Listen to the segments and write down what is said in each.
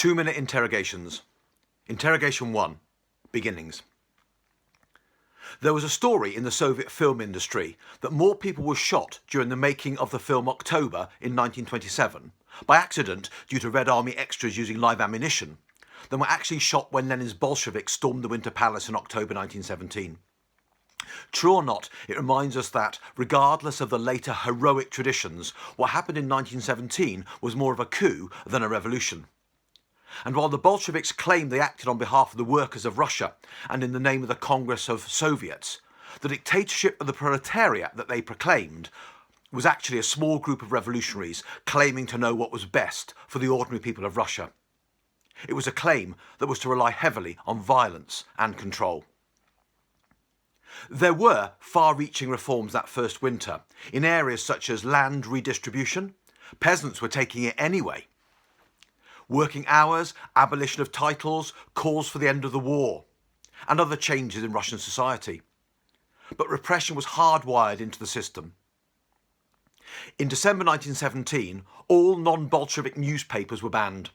2-minute interrogations. Interrogation 1. Beginnings. There was a story in the Soviet film industry that more people were shot during the making of the film October in 1927, by accident due to Red Army extras using live ammunition, than were actually shot when Lenin's Bolsheviks stormed the Winter Palace in October 1917. True or not, it reminds us that, regardless of the later heroic traditions, what happened in 1917 was more of a coup than a revolution. And while the Bolsheviks claimed they acted on behalf of the workers of Russia and in the name of the Congress of Soviets, the dictatorship of the proletariat that they proclaimed was actually a small group of revolutionaries claiming to know what was best for the ordinary people of Russia. It was a claim that was to rely heavily on violence and control. There were far-reaching reforms that first winter in areas such as land redistribution. Peasants were taking it anyway. Working hours, abolition of titles, calls for the end of the war, and other changes in Russian society. But repression was hardwired into the system. In December 1917, all non-Bolshevik newspapers were banned,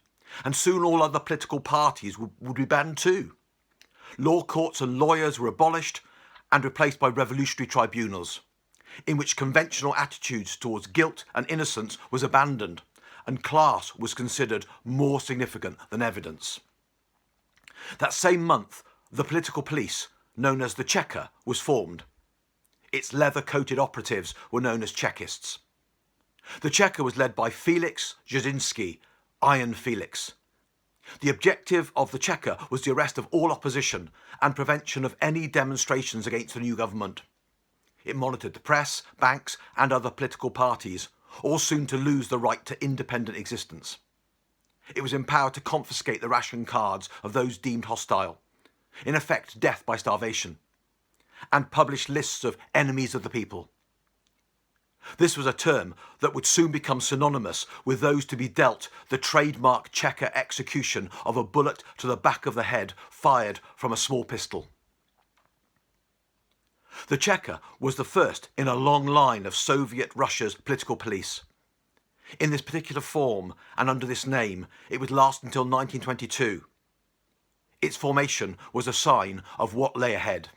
and soon all other political parties would be banned too. Law courts and lawyers were abolished and replaced by revolutionary tribunals, in which conventional attitudes towards guilt and innocence was abandoned, and class was considered more significant than evidence. That same month, the political police, known as the Cheka, was formed. Its leather-coated operatives were known as Chekists. The Cheka was led by Felix Dzerzhinsky, Iron Felix. The objective of the Cheka was the arrest of all opposition and prevention of any demonstrations against the new government. It monitored the press, banks and other political parties, all soon to lose the right to independent existence. It was empowered to confiscate the ration cards of those deemed hostile, in effect death by starvation, and publish lists of enemies of the people. This was a term that would soon become synonymous with those to be dealt the trademark Cheka execution of a bullet to the back of the head fired from a small pistol. The Cheka was the first in a long line of Soviet Russia's political police. In this particular form and under this name, it would last until 1922. Its formation was a sign of what lay ahead.